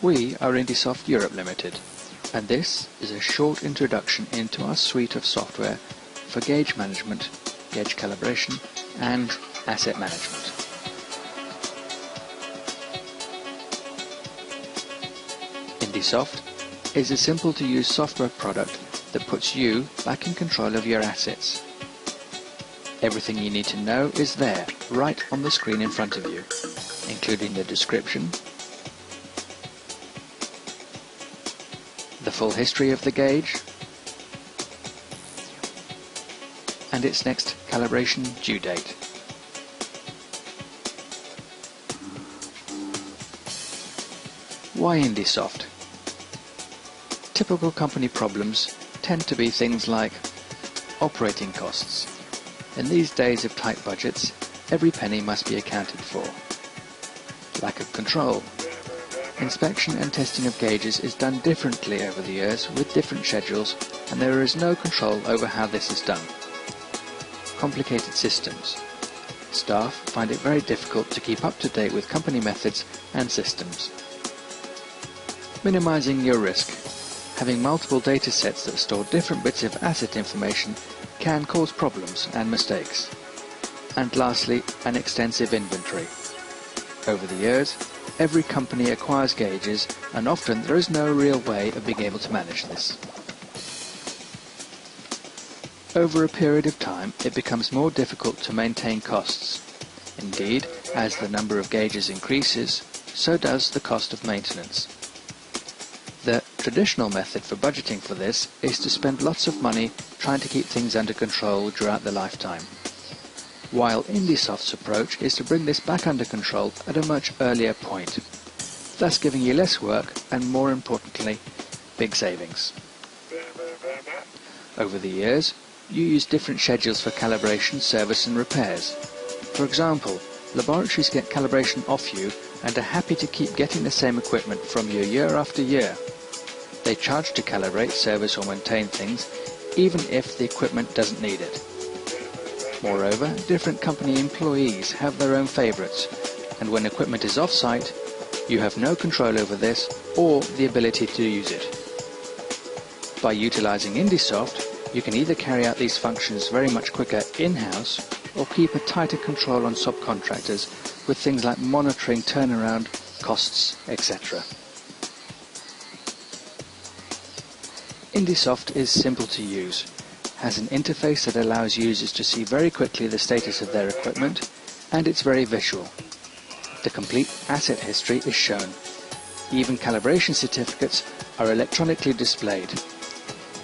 We are Indysoft Europe Limited, and this is a short introduction into our suite of software for gauge management, gauge calibration and asset management. Indysoft is a simple to use software product that puts you back in control of your assets. Everything you need to know is there, right on the screen in front of you, including the description, the full history of the gauge, and its next calibration due date. Why Indysoft? Typical company problems tend to be things like operating costs. In these days of tight budgets, every penny must be accounted for. Lack of control. Inspection and testing of gauges is done differently over the years with different schedules, and there is no control over how this is done. Complicated systems. Staff find it very difficult to keep up to date with company methods and systems. Minimizing your risk. Having multiple data sets that store different bits of asset information can cause problems and mistakes. And lastly, an extensive inventory. Over the years, every company acquires gauges, and often there is no real way of being able to manage this. Over a period of time, it becomes more difficult to maintain costs. Indeed, as the number of gauges increases, so does the cost of maintenance. The traditional method for budgeting for this is to spend lots of money trying to keep things under control throughout the lifetime, while Indysoft's approach is to bring this back under control at a much earlier point, thus giving you less work and, more importantly, big savings. Over the years, you use different schedules for calibration, service and repairs. For example, laboratories get calibration off you and are happy to keep getting the same equipment from you year after year. They charge to calibrate, service or maintain things, even if the equipment doesn't need it. Moreover, different company employees have their own favourites, and when equipment is off-site, you have no control over this or the ability to use it. By utilising Indysoft, you can either carry out these functions very much quicker in-house or keep a tighter control on subcontractors with things like monitoring turnaround, costs, etc. Indysoft is simple to use, has an interface that allows users to see very quickly the status of their equipment, and it's very visual. The complete asset history is shown. Even calibration certificates are electronically displayed.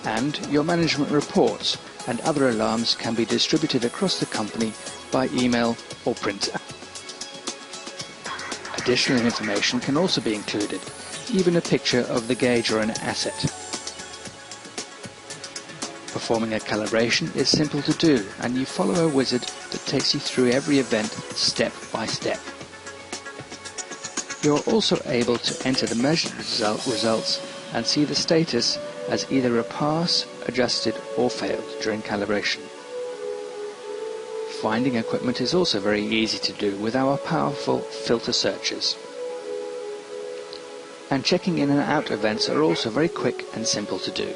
And your management reports and other alarms can be distributed across the company by email or printer. Additional information can also be included, even a picture of the gauge or an asset. Performing a calibration is simple to do, and you follow a wizard that takes you through every event step by step. You are also able to enter the measured results and see the status as either a pass, adjusted or failed during calibration. Finding equipment is also very easy to do with our powerful filter searches. And checking in and out events are also very quick and simple to do.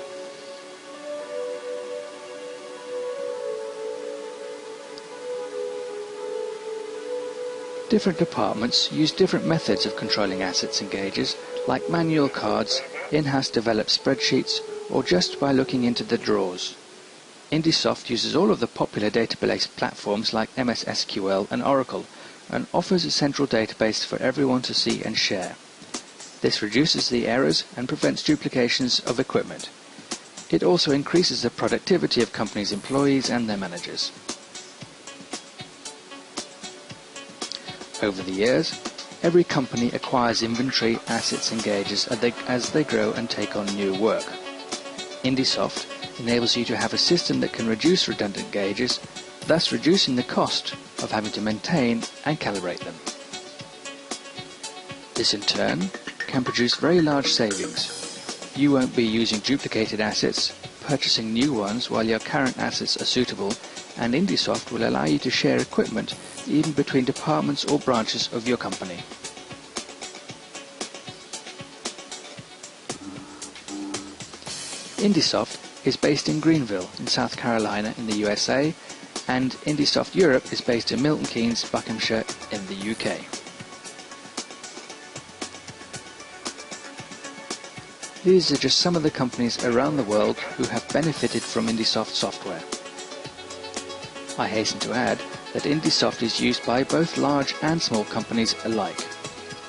Different departments use different methods of controlling assets and gauges, like manual cards, in-house developed spreadsheets, or just by looking into the drawers. Indysoft uses all of the popular database platforms like MS SQL and Oracle, and offers a central database for everyone to see and share. This reduces the errors and prevents duplications of equipment. It also increases the productivity of companies' employees and their managers. Over the years, every company acquires inventory, assets and gauges as they grow and take on new work. Indysoft enables you to have a system that can reduce redundant gauges, thus reducing the cost of having to maintain and calibrate them. This in turn can produce very large savings. You won't be using duplicated assets, purchasing new ones while your current assets are suitable, and Indysoft will allow you to share equipment even between departments or branches of your company. Indysoft is based in Greenville in South Carolina in the USA, and Indysoft Europe is based in Milton Keynes, Buckinghamshire in the UK. These are just some of the companies around the world who have benefited from Indysoft software. I hasten to add that Indysoft is used by both large and small companies alike.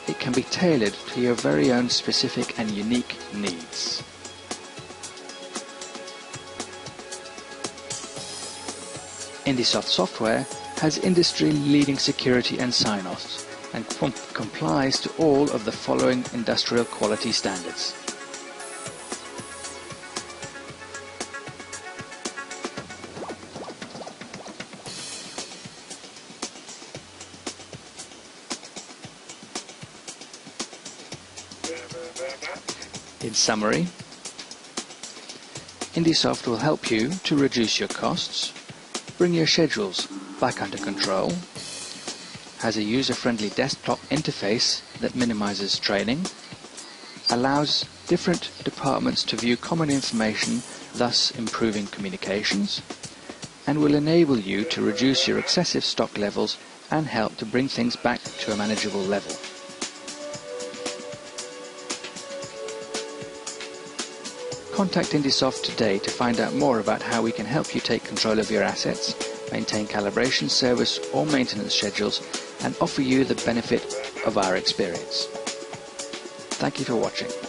It can be tailored to your very own specific and unique needs. Indysoft software has industry-leading security and sign-offs and complies to all of the following industrial quality standards. In summary, Indysoft will help you to reduce your costs, bring your schedules back under control, has a user-friendly desktop interface that minimizes training, allows different departments to view common information, thus improving communications, and will enable you to reduce your excessive stock levels and help to bring things back to a manageable level. Contact Indysoft today to find out more about how we can help you take control of your assets, maintain calibration, service or maintenance schedules, and offer you the benefit of our experience. Thank you for watching.